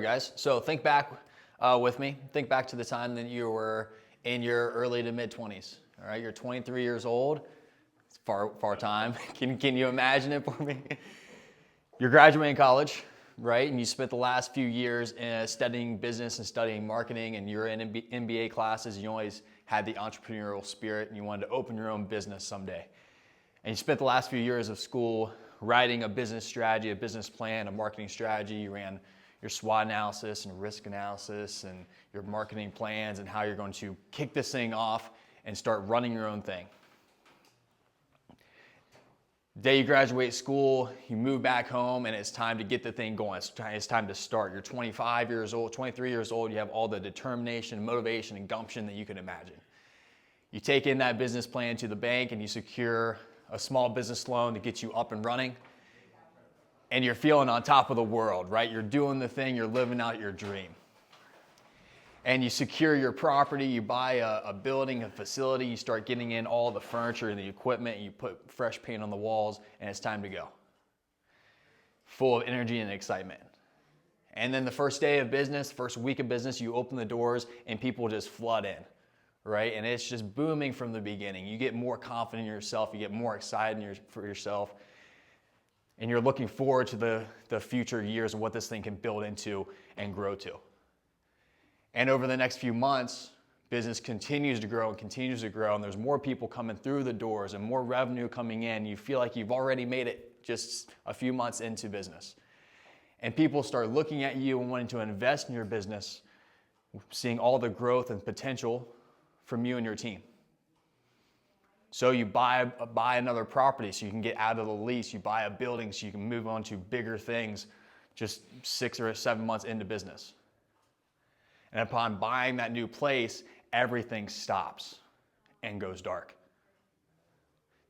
Guys, so think back with me. Think back to the time that you were in your early to mid 20s. All right, you're 23 years old. It's far time. Can you imagine it for me? You're graduating college, right? And you spent the last few years studying business and studying marketing, and you're in MBA classes. You always had the entrepreneurial spirit, and you wanted to open your own business someday. And you spent the last few years of school writing a business strategy, a business plan, a marketing strategy. You ran your SWOT analysis and risk analysis and your marketing plans and how you're going to kick this thing off and start running your own thing. The day you graduate school, you move back home, and it's time to get the thing going. It's time to start. You're 25 years old, 23 years old. You have all the determination, motivation, and gumption that you can imagine. You take in that business plan to the bank and you secure a small business loan to get you up and running. And you're feeling on top of the world, right? You're doing the thing, you're living out your dream. And you secure your property, you buy a building, a facility, you start getting in all the furniture and the equipment, you put fresh paint on the walls, and it's time to go. Full of energy and excitement. And then the first day of business, first week of business, you open the doors and people just flood in, right? And it's just booming from the beginning. You get more confident in yourself, you get more excited for yourself. And you're looking forward to the future years of what this thing can build into and grow to. And over the next few months, business continues to grow, and there's more people coming through the doors and more revenue coming in. You feel like you've already made it just a few months into business. And people start looking at you and wanting to invest in your business, seeing all the growth and potential from you and your team. So you buy another property so you can get out of the lease. You buy a building so you can move on to bigger things just 6 or 7 months into business. And upon buying that new place, everything stops and goes dark.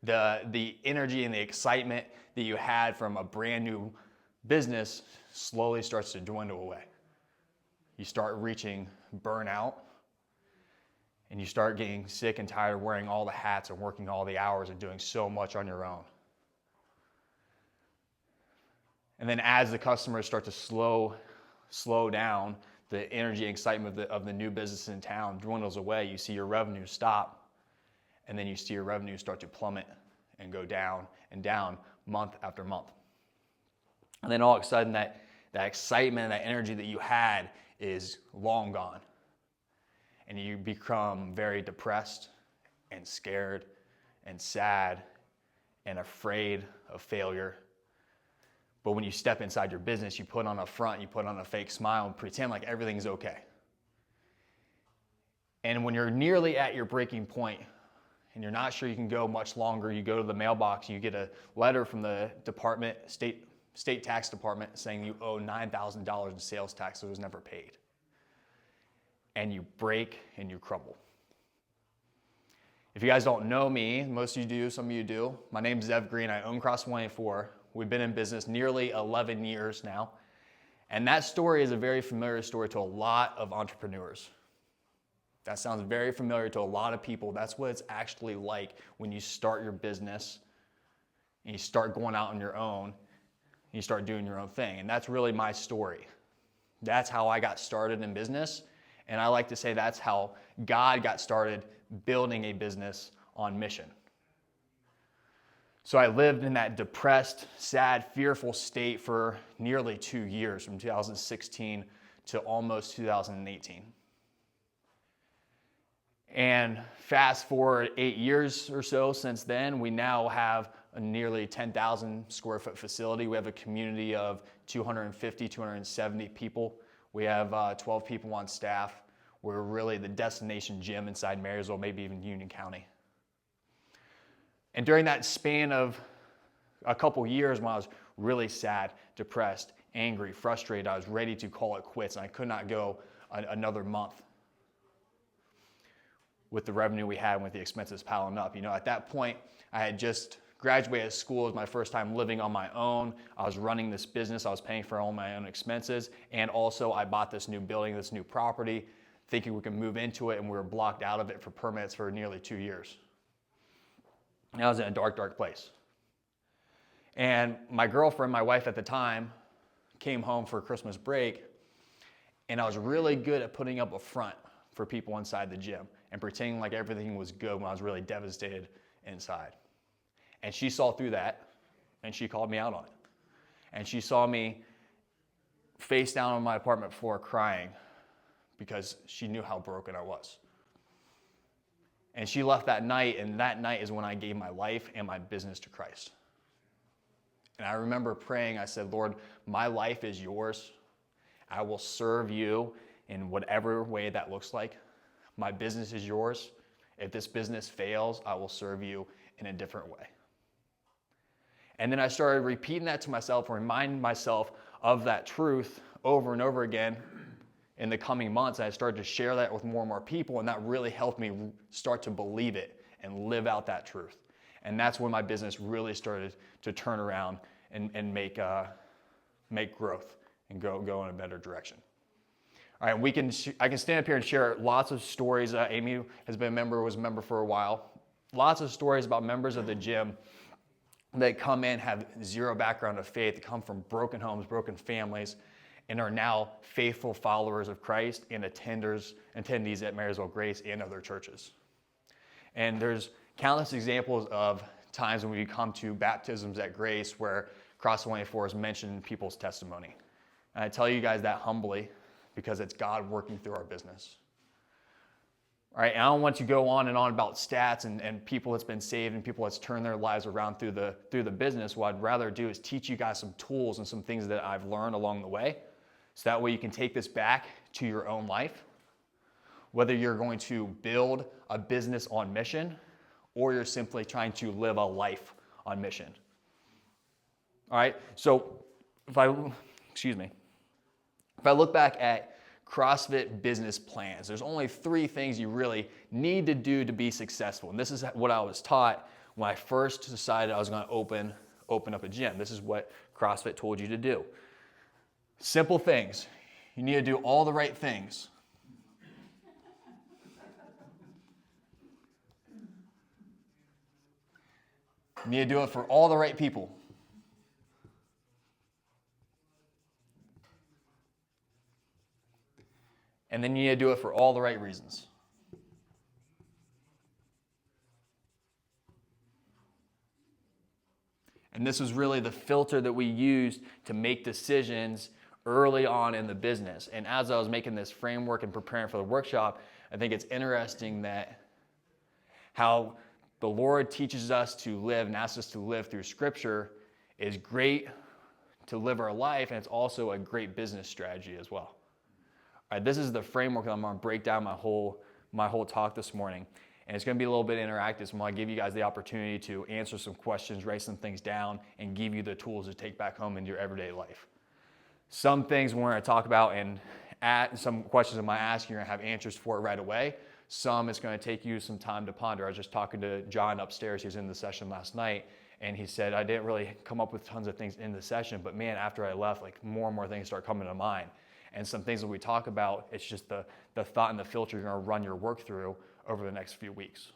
The energy and the excitement that you had from a brand new business slowly starts to dwindle away. You start reaching burnout. And you start getting sick and tired of wearing all the hats and working all the hours and doing so much on your own. And then as the customers start to slow down, the energy and excitement of the new business in town dwindles away. You see your revenue stop, and then you see your revenue start to plummet and go down and down month after month. And then all of a sudden that excitement and that energy that you had is long gone. And you become very depressed and scared and sad and afraid of failure. But when you step inside your business, you put on a front, you put on a fake smile and pretend like everything's okay. And when you're nearly at your breaking point and you're not sure you can go much longer, you go to the mailbox, you get a letter from the state tax department saying you owe $9,000 in sales tax that was never paid. And you break and you crumble. If you guys don't know me, most of you do, some of you do. My name's Zev Green. I own Cross 24. We've been in business nearly 11 years now. And that story is a very familiar story to a lot of entrepreneurs. That sounds very familiar to a lot of people. That's what it's actually like when you start your business and you start going out on your own and you start doing your own thing. And that's really my story. That's how I got started in business. And I like to say that's how God got started building a business on mission. So I lived in that depressed, sad, fearful state for nearly 2 years, from 2016 to almost 2018. And fast forward 8 years or so since then, we now have a nearly 10,000 square foot facility. We have a community of 250, 270 people. We have 12 people on staff. We're really the destination gym inside Marysville, maybe even Union County. And during that span of a couple years when I was really sad, depressed, angry, frustrated, I was ready to call it quits, and I could not go another month with the revenue we had and with the expenses piling up. You know, at that point, I had just graduated school. It was my first time living on my own. I was running this business. I was paying for all my own expenses. And also I bought this new building, this new property, thinking we could move into it, and we were blocked out of it for permits for nearly 2 years. And I was in a dark, dark place. And my girlfriend, my wife at the time, came home for Christmas break, And I was really good at putting up a front for people inside the gym and pretending like everything was good when I was really devastated inside. And she saw through that, and she called me out on it. And she saw me face down on my apartment floor crying because she knew how broken I was. And she left that night, and that night is when I gave my life and my business to Christ. And I remember praying, I said, Lord, my life is yours. I will serve you in whatever way that looks like. My business is yours. If this business fails, I will serve you in a different way. And then I started repeating that to myself, reminding myself of that truth over and over again in the coming months. I started to share that with more and more people, and that really helped me start to believe it and live out that truth. And that's when my business really started to turn around and make growth and go in a better direction. All right, I can stand up here and share lots of stories. Amy has been was a member for a while. Lots of stories about members of the gym that come in, have zero background of faith, come from broken homes, broken families, and are now faithful followers of Christ and attendees at Marysville Grace and other churches. And there's countless examples of times when we come to baptisms at Grace where Cross 24 has mentioned people's testimony. And I tell you guys that humbly because it's God working through our business. All right, and I don't want to go on and on about stats and people that's been saved and people that's turned their lives around through the business. What I'd rather do is teach you guys some tools and some things that I've learned along the way. So that way you can take this back to your own life. Whether you're going to build a business on mission or you're simply trying to live a life on mission. All right, so if I look back at CrossFit business plans, there's only 3 things you really need to do to be successful. And this is what I was taught when I first decided I was going to open up a gym. This is what CrossFit told you to do. Simple things. You need to do all the right things. You need to do it for all the right people. And then you need to do it for all the right reasons. And this was really the filter that we used to make decisions early on in the business. And as I was making this framework and preparing for the workshop, I think it's interesting that how the Lord teaches us to live and asks us to live through Scripture is great to live our life, and it's also a great business strategy as well. All right, this is the framework that I'm going to break down my whole talk this morning. And it's going to be a little bit interactive, so I'm going to give you guys the opportunity to answer some questions, write some things down, and give you the tools to take back home into your everyday life. Some things we're going to talk about and some questions I might ask, you're going to have answers for it right away. Some it's going to take you some time to ponder. I was just talking to John upstairs, he was in the session last night, and he said, I didn't really come up with tons of things in the session, but man, after I left, like more and more things start coming to mind. And some things that we talk about, it's just the thought and the filter you're going to run your work through over the next few weeks.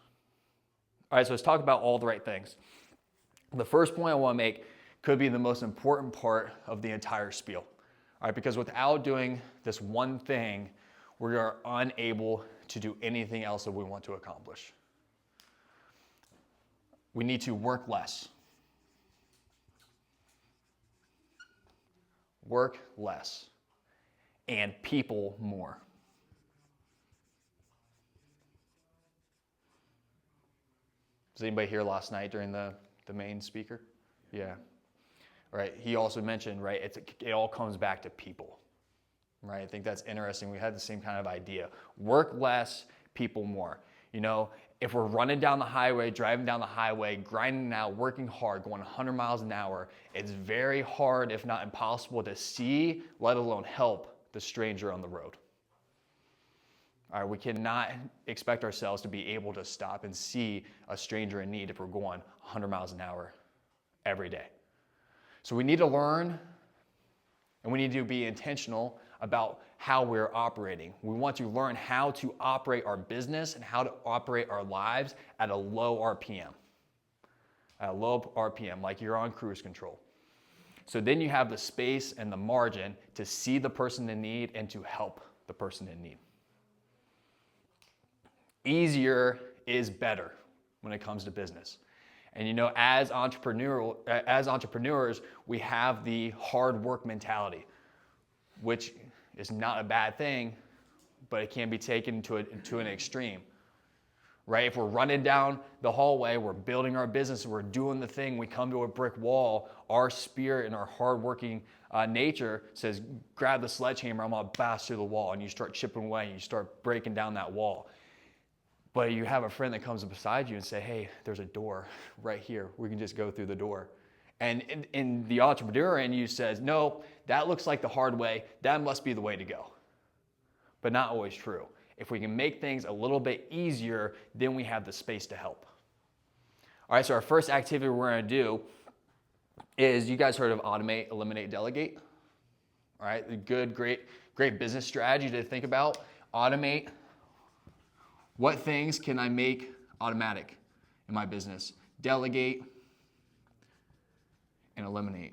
All right, so let's talk about all the right things. The first point I want to make could be the most important part of the entire spiel. All right, because without doing this one thing, we are unable to do anything else that we want to accomplish. We need to work less. Work less. And people more. Was anybody here last night during the main speaker? Yeah. Right. He also mentioned, right, it all comes back to people. Right. I think that's interesting. We had the same kind of idea. Work less, people more. You know, if we're running down the highway, driving down the highway, grinding out, working hard, going 100 miles an hour, it's very hard, if not impossible, to see, let alone help the stranger on the road. All right, we cannot expect ourselves to be able to stop and see a stranger in need if we're going 100 miles an hour every day. So we need to learn and we need to be intentional about how we're operating. We want to learn how to operate our business and how to operate our lives at a low RPM. At a low RPM, like you're on cruise control. So then you have the space and the margin to see the person in need and to help the person in need. Easier is better when it comes to business. And as entrepreneurs, we have the hard work mentality, which is not a bad thing, but it can be taken to an extreme. Right? If we're running down the hallway, we're building our business, we're doing the thing, we come to a brick wall, our spirit and our hardworking nature says, grab the sledgehammer, I'm gonna bash through the wall, and you start chipping away, and you start breaking down that wall. But you have a friend that comes beside you and say, hey, there's a door right here, we can just go through the door. And in the entrepreneur in you says, no, that looks like the hard way, that must be the way to go. But not always true. If we can make things a little bit easier, then we have the space to help. All right, so our first activity we're going to do is, you guys heard of automate, eliminate, delegate? All right, great business strategy to think about. Automate. What things can I make automatic in my business? Delegate and eliminate.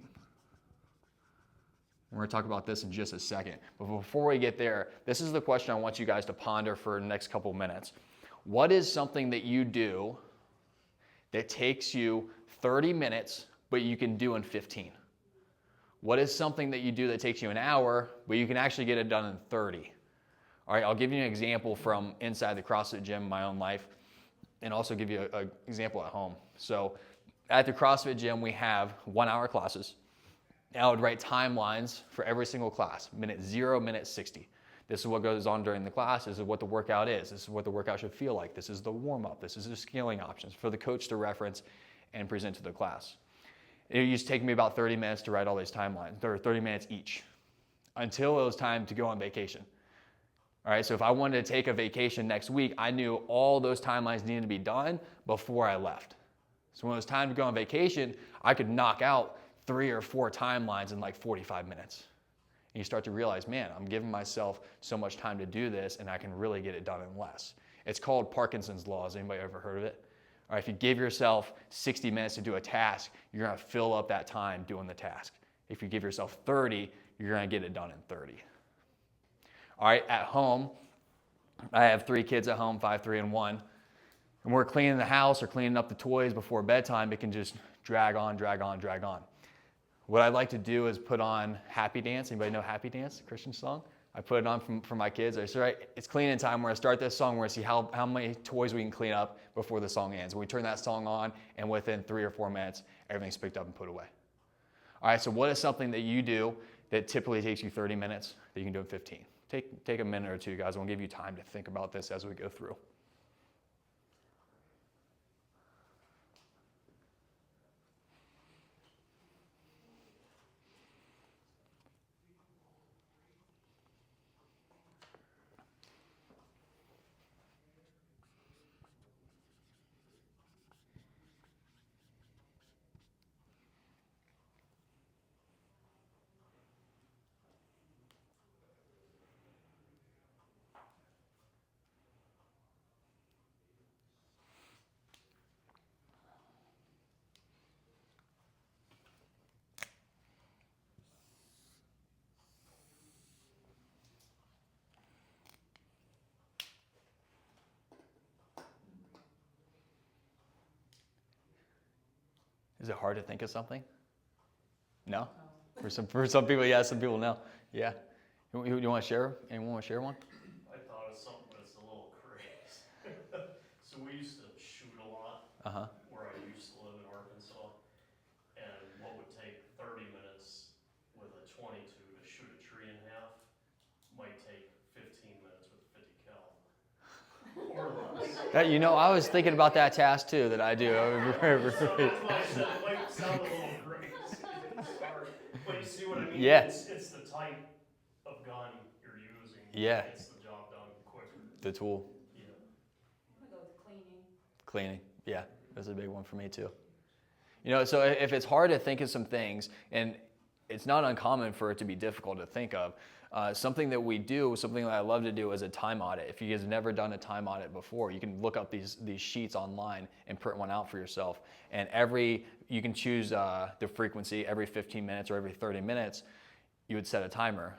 We're going to talk about this in just a second. But before we get there, this is the question I want you guys to ponder for the next couple of minutes. What is something that you do that takes you 30 minutes, but you can do in 15? What is something that you do that takes you an hour, but you can actually get it done in 30? All right, I'll give you an example from inside the CrossFit gym in my own life, and also give you an example at home. So at the CrossFit gym, we have 1-hour classes. I would write timelines for every single class, minute 0, minute 60. This is what goes on during the class. This is what the workout is. This is what the workout should feel like. This is the warm-up. This is the scaling options for the coach to reference and present to the class. It used to take me about 30 minutes to write all these timelines. There were 30 minutes each until it was time to go on vacation. All right, so if I wanted to take a vacation next week, I knew all those timelines needed to be done before I left. So when it was time to go on vacation, I could knock out 3 or 4 timelines in like 45 minutes. And you start to realize, man, I'm giving myself so much time to do this, and I can really get it done in less. It's called Parkinson's Law. Has anybody ever heard of it? All right, if you give yourself 60 minutes to do a task, you're going to fill up that time doing the task. If you give yourself 30, you're going to get it done in 30. All right, at home, I have 3 kids at home, 5, 3, and 1. And we're cleaning the house or cleaning up the toys before bedtime. It can just drag on. What I like to do is put on Happy Dance. Anybody know Happy Dance, Christian song? I put it on for my kids. I say, right, it's cleaning time. We're going to start this song. We're going to see how many toys we can clean up before the song ends. We turn that song on, and within 3 or 4 minutes, everything's picked up and put away. All right, so what is something that you do that typically takes you 30 minutes that you can do in 15? Take a minute or two, guys. We'll give you time to think about this as we go through. Is it hard to think of something? No? For some people, yeah. Some people, no. Yeah. You want to share? Anyone want to share one? I thought of something that's a little crazy. So we used to shoot a lot where I used to live in Arkansas. And what would take 30 minutes with a .22 to shoot a tree in half might take 15 minutes with 50 cal. Or less. I was thinking about that task too that I do. So that's why I said it might sound a little crazy to start. But you see what I mean? Yeah. It's the type of gun you're using Yeah. that gets the job done quicker. The tool. Yeah. I'm gonna go with cleaning. Cleaning. Yeah, that's a big one for me too. So if it's hard to think of some things, and it's not uncommon for it to be difficult to think of. Something that we do, something that I love to do is a time audit. If you guys have never done a time audit before, you can look up these sheets online and print one out for yourself. And you can choose the frequency every 15 minutes or every 30 minutes, you would set a timer.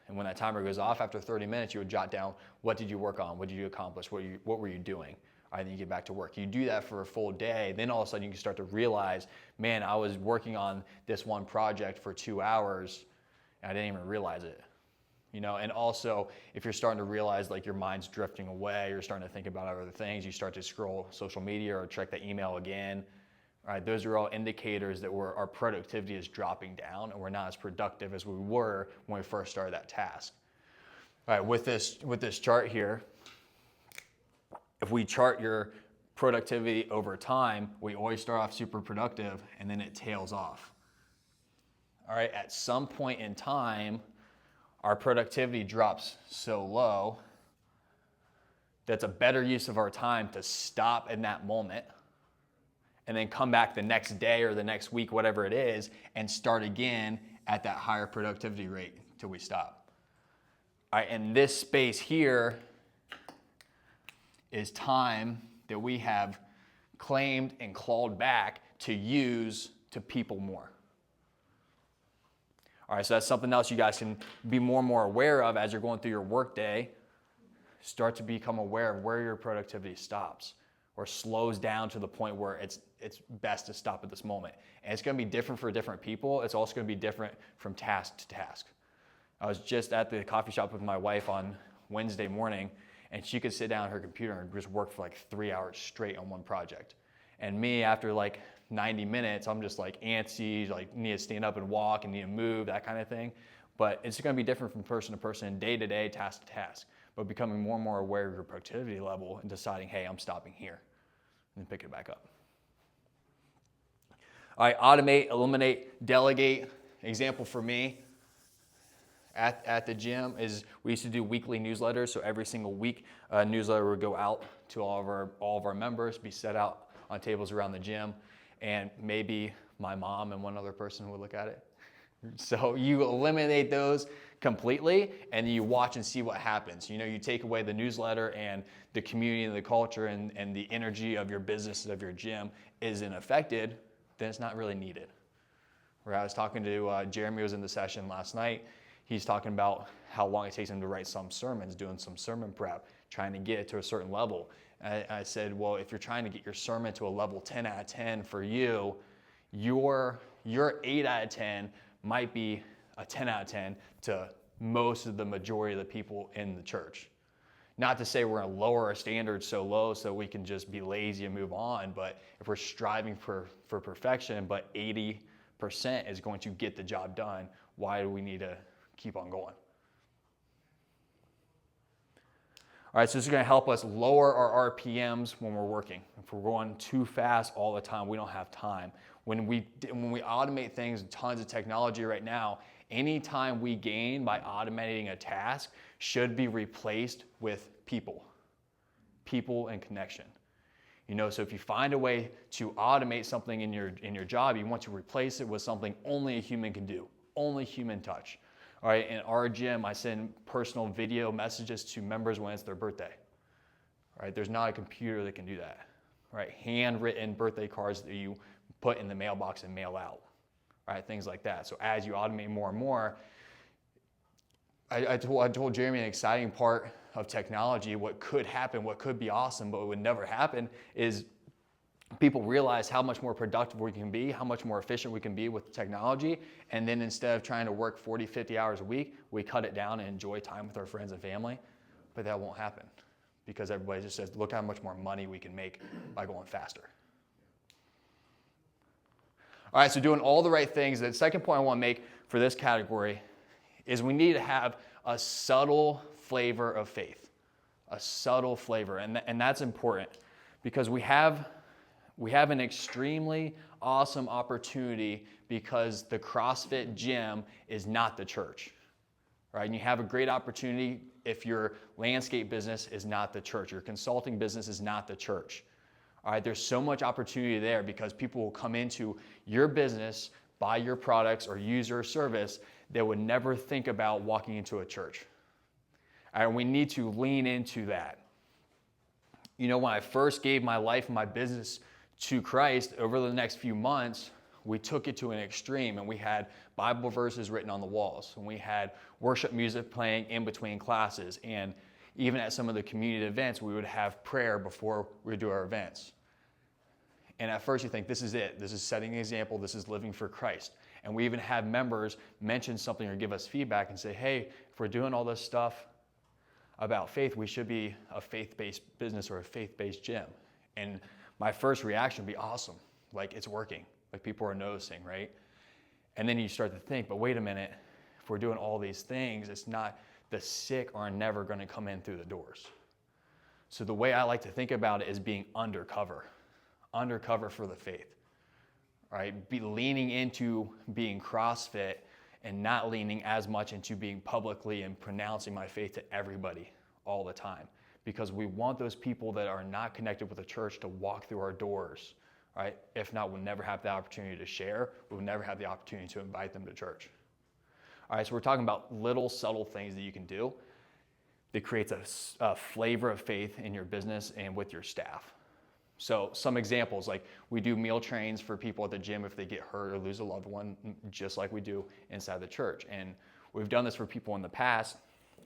And when that timer goes off after 30 minutes, you would jot down, what did you work on? What did you accomplish? What were you doing? All right, then you get back to work. You do that for a full day, then all of a sudden you can start to realize, man, I was working on this one project for 2 hours and I didn't even realize it. And also if you're starting to realize like your mind's drifting away, you're starting to think about other things, you start to scroll social media or check the email again. All right, those are all indicators that our productivity is dropping down and we're not as productive as we were when we first started that task. All right, with this chart here, if we chart your productivity over time, we always start off super productive and then it tails off. All right, at some point in time, our productivity drops so low that's a better use of our time to stop in that moment and then come back the next day or the next week, whatever it is, and start again at that higher productivity rate till we stop. All right, and this space here is time that we have claimed and clawed back to use to people more. All right, so that's something else you guys can be more and more aware of as you're going through your workday. Start to become aware of where your productivity stops or slows down to the point where it's best to stop at this moment. And it's going to be different for different people. It's also going to be different from task to task. I was just at the coffee shop with my wife on Wednesday morning, and she could sit down at her computer and just work for like 3 hours straight on one project. And me, after like 90 minutes, I'm just like antsy, like need to stand up and walk and need to move, that kind of thing. But it's going to be different from person to person, day to day, task to task. But becoming more and more aware of your productivity level and deciding, hey, I'm stopping here, and then pick it back up. All right, automate, eliminate, delegate. Example for me at the gym is we used to do weekly newsletters. So every single week, a newsletter would go out to all of our members, be set out on tables around the gym, and maybe my mom and one other person would look at it. So you eliminate those completely and you watch and see what happens. You take away the newsletter and the community and the culture and the energy of your business, of your gym isn't affected, then it's not really needed. Where I was talking to Jeremy, was in the session last night. He's talking about how long it takes him to write some sermons, doing some sermon prep, trying to get it to a certain level. I said, well, if you're trying to get your sermon to a level 10 out of 10 for you, your 8 out of 10 might be a 10 out of 10 to most of the majority of the people in the church. Not to say we're going to lower our standards so low so we can just be lazy and move on, but if we're striving for perfection, but 80% is going to get the job done, why do we need to keep on going? All right, so this is going to help us lower our RPMs when we're working. If we're going too fast all the time, we don't have time. When we automate things, tons of technology right now, any time we gain by automating a task should be replaced with people and connection. So if you find a way to automate something in your job, you want to replace it with something only a human can do, only human touch. All right, in our gym, I send personal video messages to members when it's their birthday. All right, there's not a computer that can do that. All right, handwritten birthday cards that you put in the mailbox and mail out. All right, things like that. So as you automate more and more, I told Jeremy an exciting part of technology, what could happen, what could be awesome, but what would never happen is people realize how much more productive we can be, how much more efficient we can be with technology, and then instead of trying to work 40, 50 hours a week, we cut it down and enjoy time with our friends and family. But that won't happen because everybody just says, look how much more money we can make by going faster. All right, so doing all the right things. The second point I want to make for this category is we need to have a subtle flavor of faith, a subtle flavor, and that's important because we have an extremely awesome opportunity because the CrossFit gym is not the church, right? And you have a great opportunity if your landscape business is not the church, your consulting business is not the church. All right, there's so much opportunity there because people will come into your business, buy your products or use your service that would never think about walking into a church. And we need to lean into that. You know, when I first gave my life and my business to Christ, over the next few months, we took it to an extreme, and we had Bible verses written on the walls, and we had worship music playing in between classes, and even at some of the community events, we would have prayer before we would do our events. And at first you think, this is it. This is setting an example. This is living for Christ. And we even have members mention something or give us feedback and say, hey, if we're doing all this stuff about faith, we should be a faith-based business or a faith-based gym. And my first reaction would be awesome. Like, it's working. Like, people are noticing, right? And then you start to think, but wait a minute. If we're doing all these things, it's not, the sick are never going to come in through the doors. So the way I like to think about it is being undercover for the faith, right? Be leaning into being CrossFit and not leaning as much into being publicly and pronouncing my faith to everybody all the time, because we want those people that are not connected with the church to walk through our doors, right? If not, we'll never have the opportunity to share. We'll never have the opportunity to invite them to church. All right, so we're talking about little subtle things that you can do that creates a flavor of faith in your business and with your staff. So some examples, like we do meal trains for people at the gym if they get hurt or lose a loved one, just like we do inside the church. And we've done this for people in the past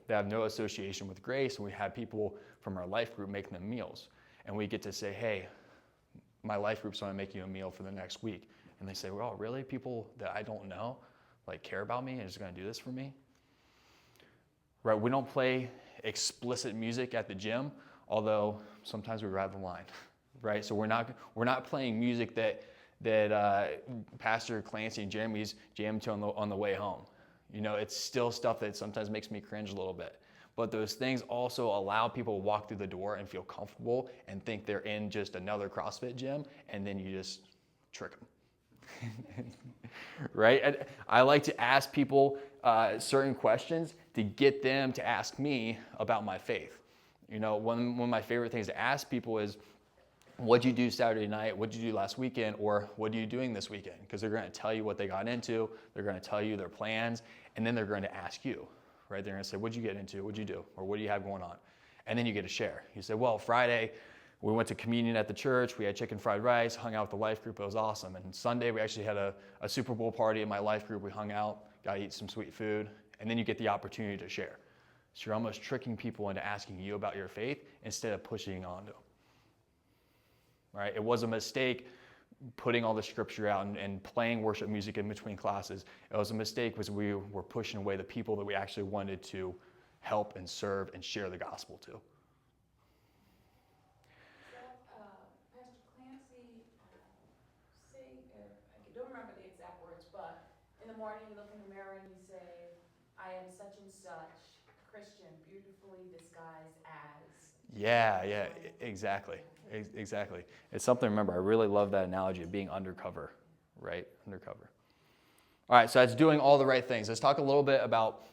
that have no association with grace, and we have people from our life group making them meals. And we get to say, hey, my life group's going to make you a meal for the next week. And they say, well, really? People that I don't know like care about me and is going to do this for me? Right? We don't play explicit music at the gym, although sometimes we ride the line. Right? So we're not playing music that Pastor Clancy and Jeremy's jammed to on the way home. You know, it's still stuff that sometimes makes me cringe a little bit. But those things also allow people to walk through the door and feel comfortable and think they're in just another CrossFit gym, and then you just trick them. Right? I like to ask people certain questions to get them to ask me about my faith. You know, one of my favorite things to ask people is, what'd you do Saturday night? What'd you do last weekend? Or what are you doing this weekend? Because they're going to tell you what they got into. They're going to tell you their plans. And then they're going to ask you, right? They're going to say, what'd you get into? What'd you do? Or what do you have going on? And then you get to share. You say, well, Friday, we went to communion at the church. We had chicken fried rice, hung out with the life group. It was awesome. And Sunday, we actually had a Super Bowl party in my life group. We hung out, got to eat some sweet food. And then you get the opportunity to share. So you're almost tricking people into asking you about your faith instead of pushing on them. Right? It was a mistake putting all the scripture out and playing worship music in between classes. It was a mistake because we were pushing away the people that we actually wanted to help and serve and share the gospel to. Pastor Clancy, I don't remember the exact words, but in the morning you look in the mirror and you say, I am such and such Christian, beautifully disguised as. Yeah, exactly. Exactly. It's something to remember. I really love that analogy of being undercover, right? Undercover. All right, so that's doing all the right things. Let's talk a little bit about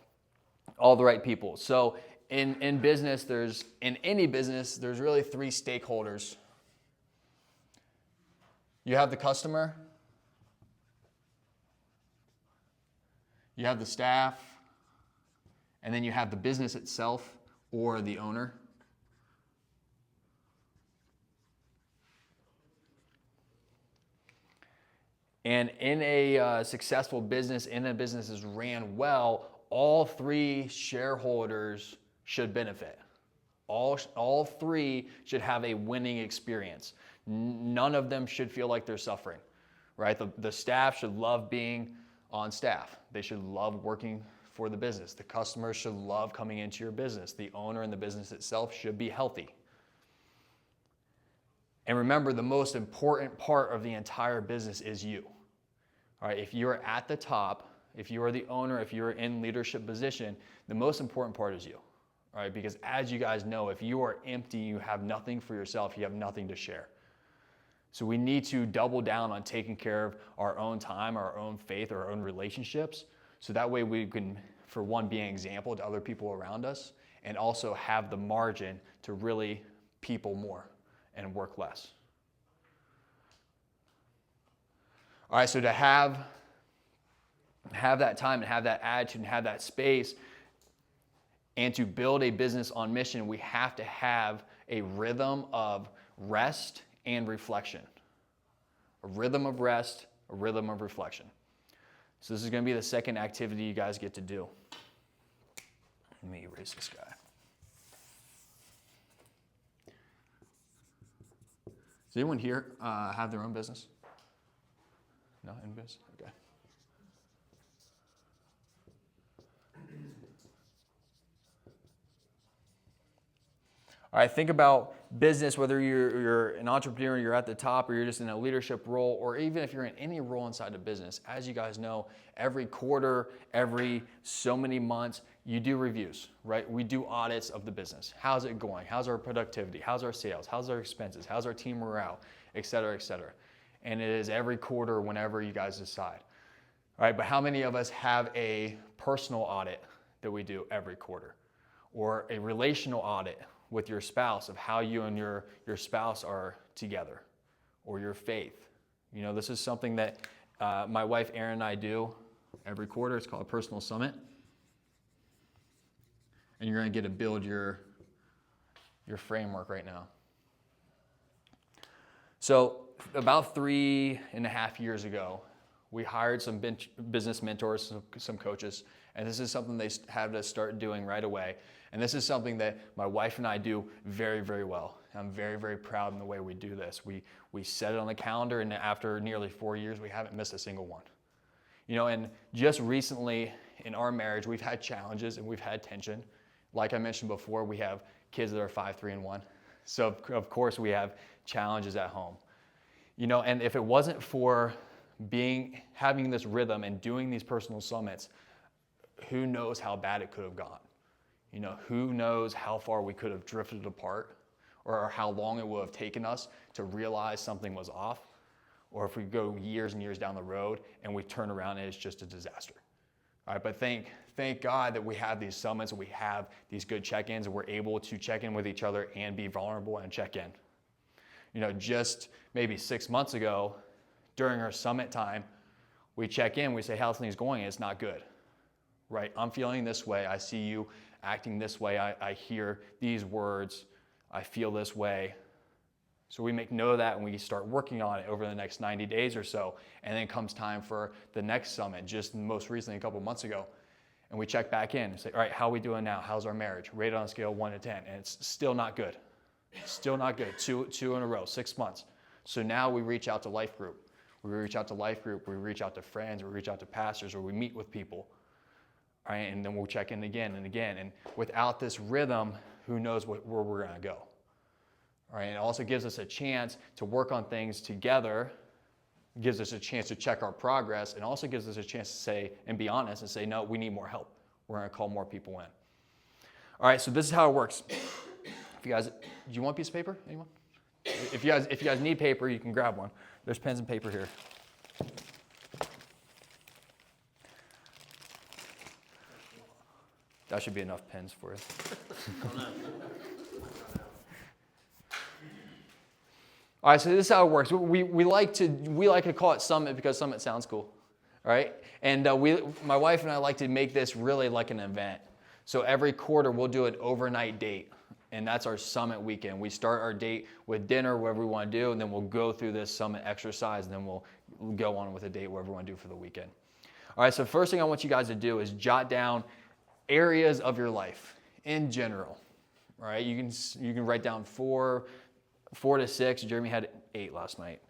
all the right people. So in business, in any business, there's really three stakeholders. You have the customer, you have the staff, and then you have the business itself or the owner. And in a successful business, in a business that's ran well, all three shareholders should benefit. All three should have a winning experience. None of them should feel like they're suffering, right? The staff should love being on staff. They should love working for the business. The customers should love coming into your business. The owner and the business itself should be healthy. And remember, the most important part of the entire business is you. All right, if you're at the top, if you are the owner, if you're in leadership position, the most important part is you. All right, because as you guys know, if you are empty, you have nothing for yourself, you have nothing to share. So we need to double down on taking care of our own time, our own faith, our own relationships. So that way we can, for one, be an example to other people around us, and also have the margin to really people more and work less. All right, so to have have that time and have that attitude and have that space, and to build a business on mission, we have to have a rhythm of rest and reflection. A rhythm of rest, a rhythm of reflection. So this is going to be the second activity you guys get to do. Let me erase this guy. Does anyone here have their own business? No, in business? Okay. All right, think about business, whether you're an entrepreneur, you're at the top, or you're just in a leadership role, or even if you're in any role inside the business. As you guys know, every quarter, every so many months, you do reviews, right? We do audits of the business. How's it going? How's our productivity? How's our sales? How's our expenses? How's our team morale? Et cetera, et cetera. And it is every quarter whenever you guys decide. All right, but how many of us have a personal audit that we do every quarter? Or a relational audit with your spouse of how you and your spouse are together, or your faith. You know, this is something that my wife Erin and I do every quarter. It's called a personal summit. And you're going to get to build your framework right now. So about 3.5 years ago, we hired some business mentors, some coaches, and this is something they had to start doing right away. And this is something that my wife and I do very, very well. I'm very, very proud in the way we do this. We set it on the calendar, and after nearly 4 years, we haven't missed a single one. You know, and just recently in our marriage, we've had challenges and we've had tension. Like I mentioned before, we have kids that are 5, 3, and 1. So of course we have challenges at home. You know, and if it wasn't for having this rhythm and doing these personal summits, who knows how bad it could have gone. You know, who knows how far we could have drifted apart, or how long it would have taken us to realize something was off, or if we go years and years down the road and we turn around and it's just a disaster. All right, but thank God that we have these summits and we have these good check-ins and we're able to check in with each other and be vulnerable and check in. You know, just maybe 6 months ago, during our summit time, we check in, we say, how's things going? And it's not good, right? I'm feeling this way. I see you acting this way. I hear these words. I feel this way. So we make note of that and we start working on it over the next 90 days or so. And then comes time for the next summit, just most recently, a couple months ago. And we check back in and say, all right, how are we doing now? How's our marriage? Rated on a scale of 1 to 10. And it's still not good. Still not good. Two in a row, 6 months. So now we reach out to Life Group. We reach out to Life Group. We reach out to friends. We reach out to pastors, or we meet with people. All right, and then we'll check in again and again. And without this rhythm, who knows where we're going to go. All right, and it also gives us a chance to work on things together. It gives us a chance to check our progress, and also gives us a chance to say and be honest and say, no, we need more help. We're going to call more people in. All right, so this is how it works. If you guys, do you want a piece of paper? Anyone? If you guys need paper, you can grab one. There's pens and paper here. That should be enough pens for you. All right, so this is how it works. We like to call it Summit because Summit sounds cool, all right? And my wife and I like to make this really like an event. So every quarter we'll do an overnight date, and that's our Summit weekend. We start our date with dinner, whatever we want to do, and then we'll go through this Summit exercise, and then we'll go on with a date, whatever we want to do for the weekend. All right, so first thing I want you guys to do is jot down areas of your life in general. All right, you can write down four to 6. Jeremy had 8 last night.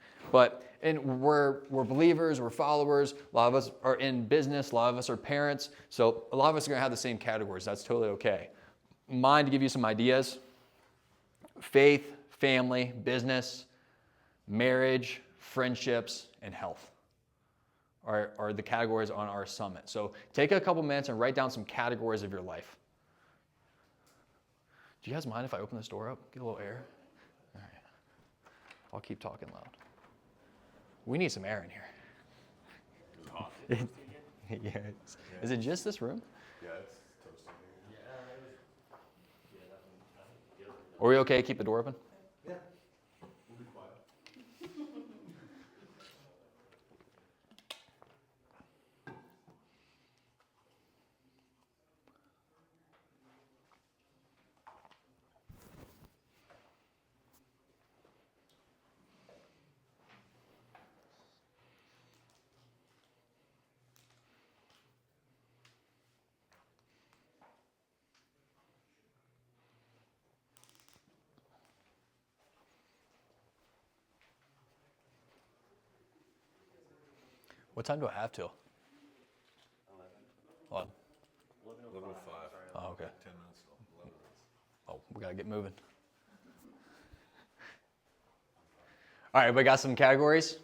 And we're believers, we're followers. A lot of us are in business. A lot of us are parents. So a lot of us are going to have the same categories. That's totally okay. Mine, to give you some ideas: faith, family, business, marriage, friendships, and health are the categories on our summit. So take a couple minutes and write down some categories of your life. Do you guys mind if I open this door up? Get a little air? All right. I'll keep talking loud. We need some air in here. Yeah. Is it just this room? Yeah, it's toasting. Are we okay? Keep the door open? Yeah. We'll be quiet. What time do I have till? 11. 11:05. Oh, okay. 10 minutes still. 11 minutes. Oh, we gotta get moving. All right, everybody got some categories?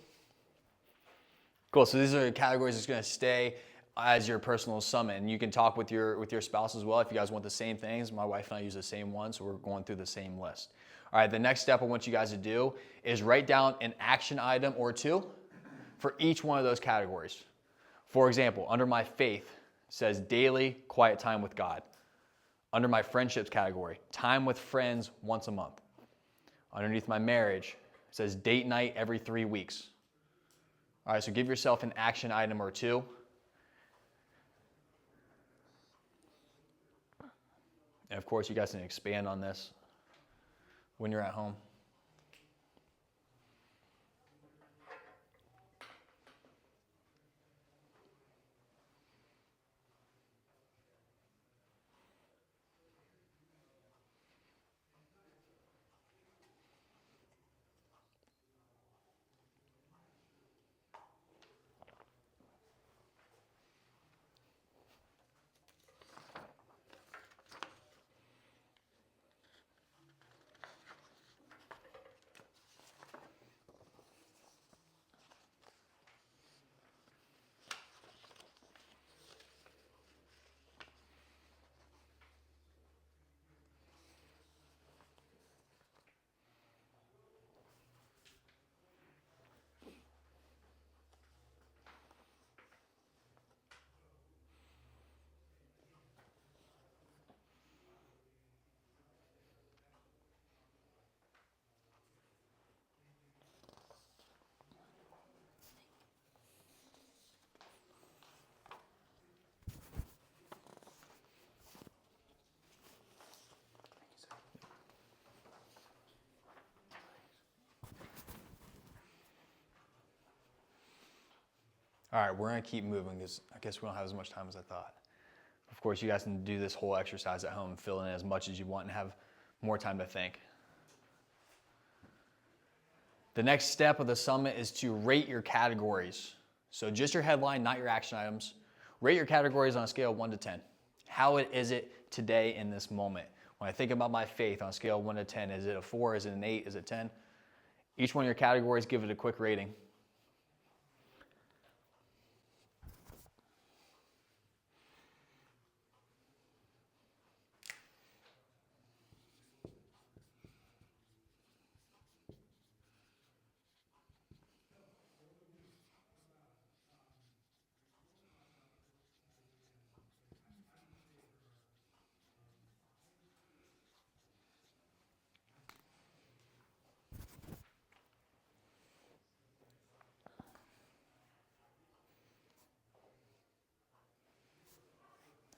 Cool, so these are the categories that's gonna stay as your personal summit. And you can talk with your spouse as well if you guys want the same things. My wife and I use the same one, so we're going through the same list. All right, the next step I want you guys to do is write down an action item or two for each one of those categories. For example, under my faith says daily quiet time with God. Under my friendships category, time with friends once a month. Underneath my marriage, it says date night every 3 weeks. All right, so give yourself an action item or two. And of course, you guys can expand on this when you're at home. All right, we're gonna keep moving because I guess we don't have as much time as I thought. Of course, you guys can do this whole exercise at home and fill in as much as you want and have more time to think. The next step of the summit is to rate your categories. So just your headline, not your action items. Rate your categories on a scale of 1 to 10. How is it today in this moment? When I think about my faith on a scale of 1 to 10, is it a 4, is it an 8, is it 10? Each one of your categories, give it a quick rating.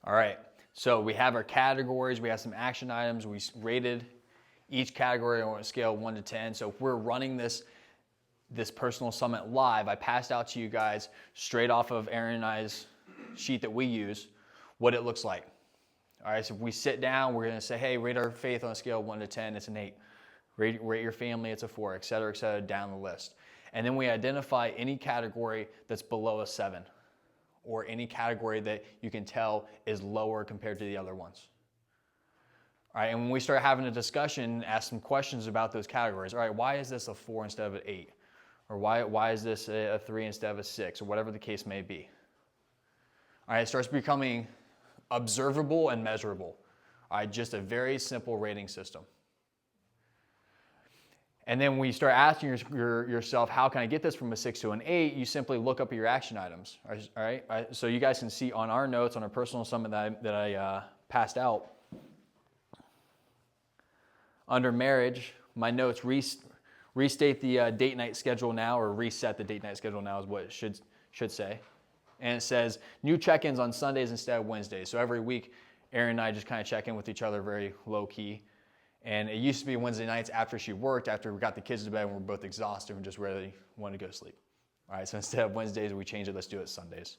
All right, so we have our categories, we have some action items, we rated each category on a scale of 1 to 10. So if we're running this personal summit live, I passed out to you guys straight off of Aaron and I's sheet that we use, what it looks like. All right, so if we sit down, we're gonna say, hey, rate our faith on a scale of 1 to 10, it's an 8. Rate your family, it's a 4, et cetera, down the list. And then we identify any category that's below a 7, or any category that you can tell is lower compared to the other ones. All right, and when we start having a discussion, ask some questions about those categories. All right, why is this a 4 instead of an 8? Or why is this a 3 instead of a 6? Or whatever the case may be. All right, it starts becoming observable and measurable. All right, just a very simple rating system. And then when you start asking yourself, how can I get this from a 6 to an 8, you simply look up your action items. All right? So you guys can see on our notes, on our personal summit that I passed out, under marriage, my notes restate the date night schedule now, or reset the date night schedule now is what it should say. And it says new check-ins on Sundays instead of Wednesdays. So every week, Aaron and I just kind of check in with each other very low key. And it used to be Wednesday nights after she worked, after we got the kids to bed and we're both exhausted and just really wanted to go to sleep. All right, so instead of Wednesdays, we changed it, let's do it Sundays.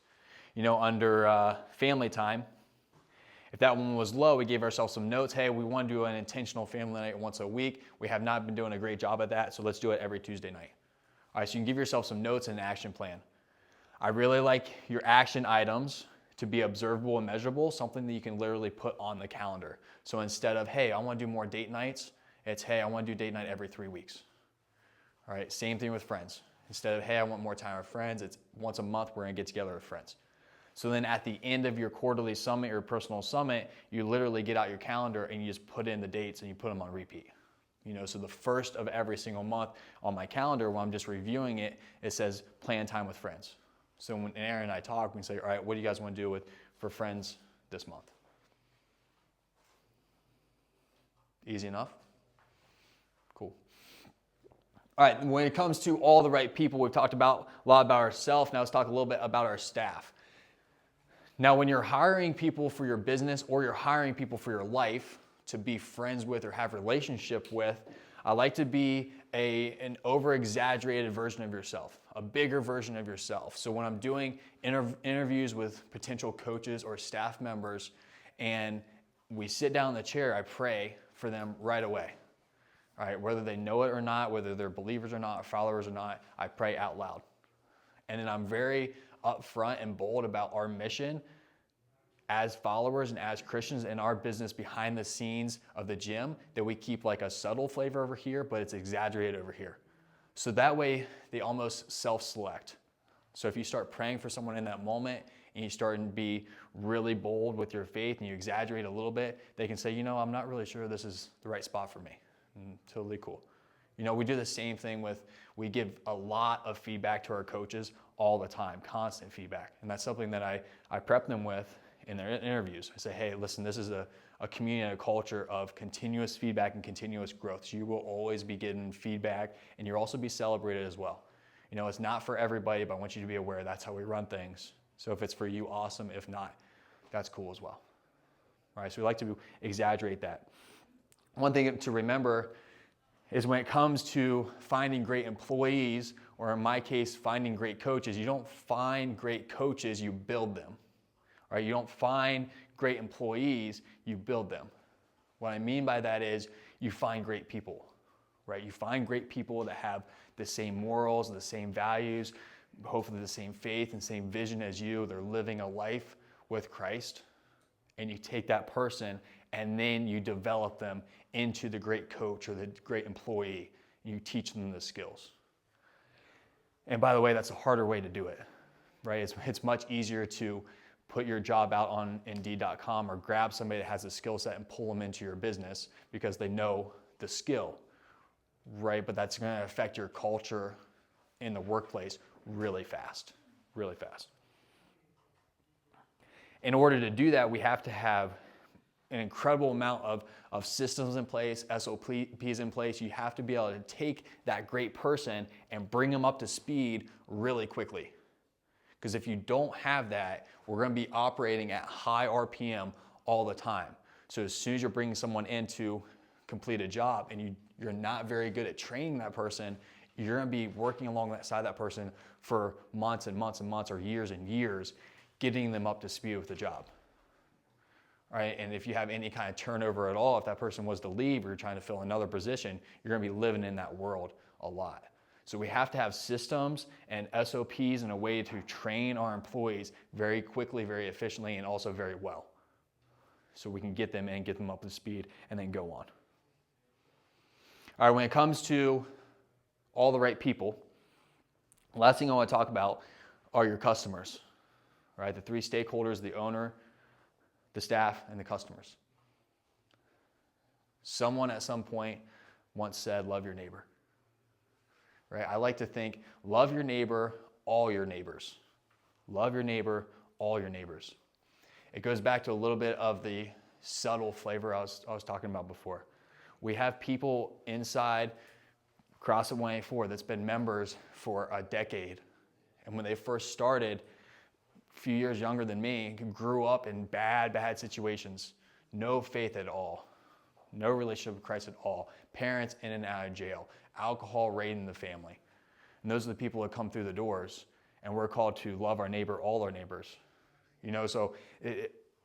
You know, under family time, if that one was low, we gave ourselves some notes. Hey, we want to do an intentional family night once a week. We have not been doing a great job at that, so let's do it every Tuesday night. All right, so you can give yourself some notes and an action plan. I really like your action items to be observable and measurable, something that you can literally put on the calendar. So instead of, hey, I want to do more date nights, it's, hey, I want to do date night every 3 weeks. All right, same thing with friends. Instead of, hey, I want more time with friends, it's once a month we're gonna get together with friends. So then at the end of your quarterly summit or personal summit, you literally get out your calendar and you just put in the dates and you put them on repeat. So the first of every single month on my calendar, when I'm just reviewing it, it says plan time with friends. So when Aaron and I talk, we say, all right, what do you guys want to do for friends this month? Easy enough? Cool. All right, when it comes to all the right people, we've talked a lot about ourselves. Now let's talk a little bit about our staff. Now, when you're hiring people for your business or you're hiring people for your life to be friends with or have a relationship with, I like to be an over-exaggerated version of yourself, a bigger version of yourself. So when I'm doing interviews with potential coaches or staff members and we sit down in the chair, I pray for them right away. All right, whether they know it or not, whether they're believers or not, followers or not, I pray out loud. And then I'm very upfront and bold about our mission as followers and as Christians in our business behind the scenes of the gym, that we keep like a subtle flavor over here, but it's exaggerated over here. So that way they almost self-select. So if you start praying for someone in that moment and you start to be really bold with your faith and you exaggerate a little bit, they can say, I'm not really sure this is the right spot for me. Totally cool. We do the same thing we give a lot of feedback to our coaches all the time, constant feedback. And that's something that I prep them with in their interviews. I say, hey, listen, this is a community and a culture of continuous feedback and continuous growth. So you will always be getting feedback and you'll also be celebrated as well. It's not for everybody, but I want you to be aware that's how we run things. So if it's for you, awesome. If not, that's cool as well. All right, so we like to exaggerate that. One thing to remember is when it comes to finding great employees, or in my case, finding great coaches, you don't find great coaches, you build them. All right, you don't find great employees, you build them. What I mean by that is you find great people, right? You find great people that have the same morals, the same values, hopefully the same faith and same vision as you. They're living a life with Christ. And you take that person and then you develop them into the great coach or the great employee. You teach them the skills. And by the way, that's a harder way to do it, right? It's much easier to put your job out on Indeed.com or grab somebody that has a skill set and pull them into your business because they know the skill, right? But that's going to affect your culture in the workplace really fast, really fast. In order to do that, we have to have an incredible amount of systems in place, SOPs in place. You have to be able to take that great person and bring them up to speed really quickly. Because if you don't have that, we're going to be operating at high RPM all the time. So as soon as you're bringing someone in to complete a job and you're not very good at training that person, you're going to be working alongside that person for months and months and months or years and years, getting them up to speed with the job. All right, and if you have any kind of turnover at all, if that person was to leave or you're trying to fill another position, you're going to be living in that world a lot. So we have to have systems and SOPs and a way to train our employees very quickly, very efficiently, and also very well. So we can get them in, get them up to speed, and then go on. All right, when it comes to all the right people, the last thing I want to talk about are your customers. Right, the three stakeholders, the owner, the staff, and the customers. Someone at some point once said, love your neighbor. Right? I like to think, love your neighbor, all your neighbors. Love your neighbor, all your neighbors. It goes back to a little bit of the subtle flavor I was talking about before. We have people inside CrossFit 184 that's been members for a decade. And when they first started, a few years younger than me, grew up in bad situations. No faith at all. No relationship with Christ at all. Parents in and out of jail. Alcohol raiding the family. And those are the people that come through the doors. And we're called to love our neighbor, all our neighbors. So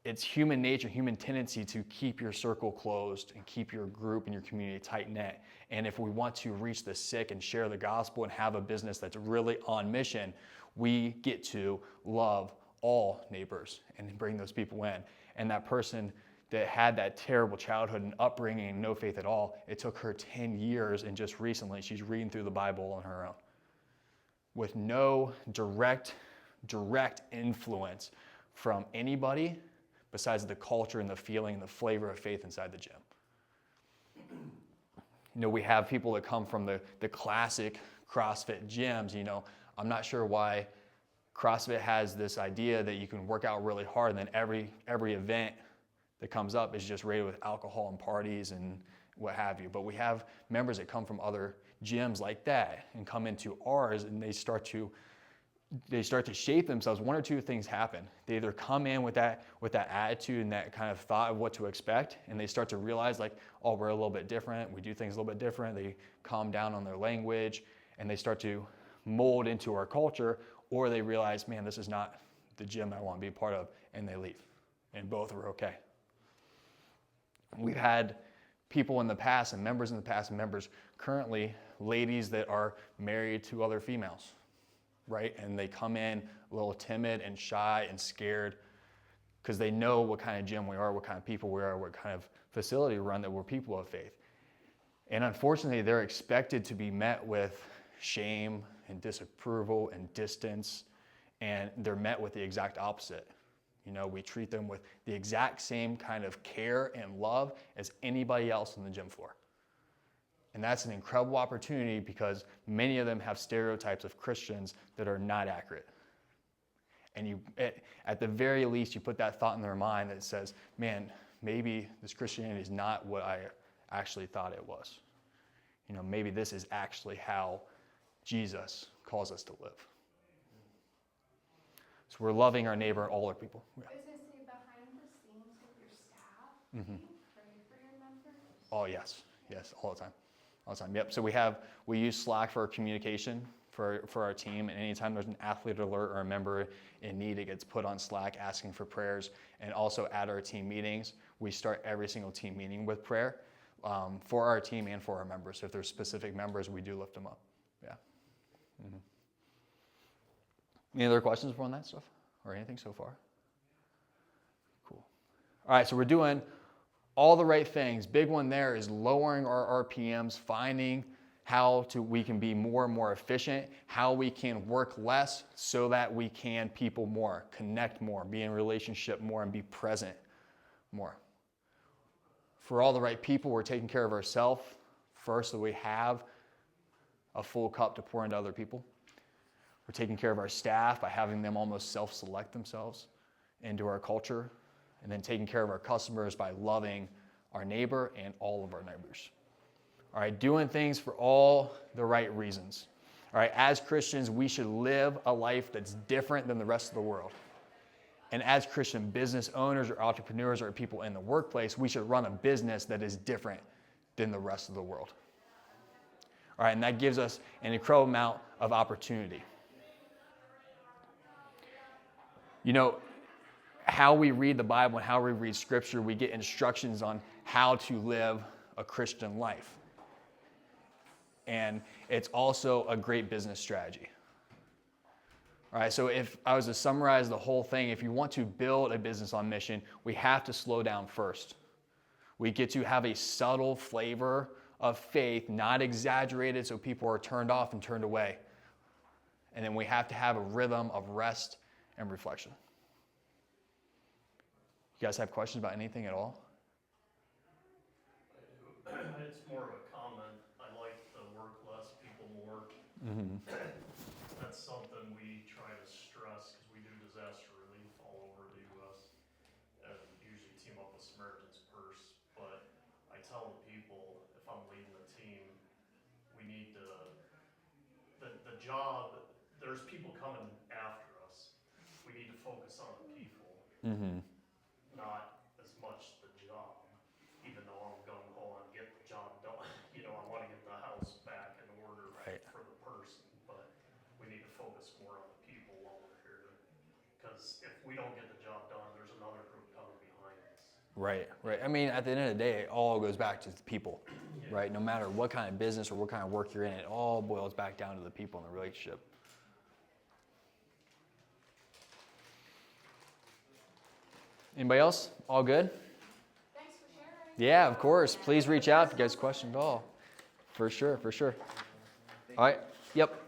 it's human nature, human tendency to keep your circle closed and keep your group and your community tight-knit. And if we want to reach the sick and share the gospel and have a business that's really on mission, we get to love all neighbors and bring those people in. And that person that had that terrible childhood and upbringing and no faith at all, it took her 10 years, and just recently she's reading through the Bible on her own with no direct influence from anybody besides the culture and the feeling and the flavor of faith inside the gym. We have people that come from the classic CrossFit gyms. I'm not sure why CrossFit has this idea that you can work out really hard and then every event that comes up is just rated with alcohol and parties and what have you. But we have members that come from other gyms like that and come into ours, and they start to shape themselves. One or two things happen. They either come in with that attitude and that kind of thought of what to expect, and they start to realize we're a little bit different. We do things a little bit different. They calm down on their language, and they start to mold into our culture, or they realize, man, this is not the gym I want to be a part of, and they leave. And both are okay. We've had people in the past and members in the past and members currently, ladies that are married to other females, right? And they come in a little timid and shy and scared because they know what kind of gym we are, what kind of people we are, what kind of facility we run, that we're people of faith. And unfortunately, they're expected to be met with shame and disapproval and distance, and they're met with the exact opposite. We treat them with the exact same kind of care and love as anybody else on the gym floor. And that's an incredible opportunity because many of them have stereotypes of Christians that are not accurate. And at the very least, you put that thought in their mind that says, man, maybe this Christianity is not what I actually thought it was. Maybe this is actually how Jesus calls us to live. So we're loving our neighbor and all our people. Yeah. I was going to say, behind the scenes with your staff, do you pray for your members? Oh, yes, all the time. Yep. So we use Slack for our communication for our team, and anytime there's an athlete alert or a member in need, it gets put on Slack asking for prayers. And also at our team meetings, we start every single team meeting with prayer for our team and for our members. So if there's specific members, we do lift them up. Yeah. Mm-hmm. Any other questions on that stuff or anything so far? Cool. All right, so we're doing all the right things. Big one there is lowering our RPMs, finding how we can be more and more efficient, how we can work less so that we can people more, connect more, be in relationship more, and be present more. For all the right people, we're taking care of ourselves first so we have a full cup to pour into other people. We're taking care of our staff by having them almost self-select themselves into our culture, and then taking care of our customers by loving our neighbor and all of our neighbors. All right, doing things for all the right reasons. All right, as Christians, we should live a life that's different than the rest of the world. And as Christian business owners or entrepreneurs or people in the workplace, we should run a business that is different than the rest of the world. All right, and that gives us an incredible amount of opportunity. How we read the Bible and how we read Scripture, we get instructions on how to live a Christian life. And it's also a great business strategy. All right, so if I was to summarize the whole thing, if you want to build a business on mission, we have to slow down first. We get to have a subtle flavor of faith, not exaggerated so people are turned off and turned away. And then we have to have a rhythm of rest and reflection. You guys have questions about anything at all? I do. It's more of a comment. I like the work less, people more. Mm-hmm. That's something we try to stress because we do disaster relief all over the U.S. and usually team up with Samaritan's Purse. But I tell the people, if I'm leading the team, we need to, the job, there's people coming after us. We need to focus on the people. Mm-hmm. Not as much the job, even though I'm gung-ho on get the job done. I want to get the house back in order for the person, but we need to focus more on the people while we're here. Because if we don't get the job done, there's another group coming Right, right. I mean, at the end of the day, it all goes back to the people, right? No matter what kind of business or what kind of work you're in, it all boils back down to the people and the relationship. Anybody else? All good? Thanks for sharing. Yeah, of course. Please reach out if you guys have questions at all. For sure, for sure. All right. Yep.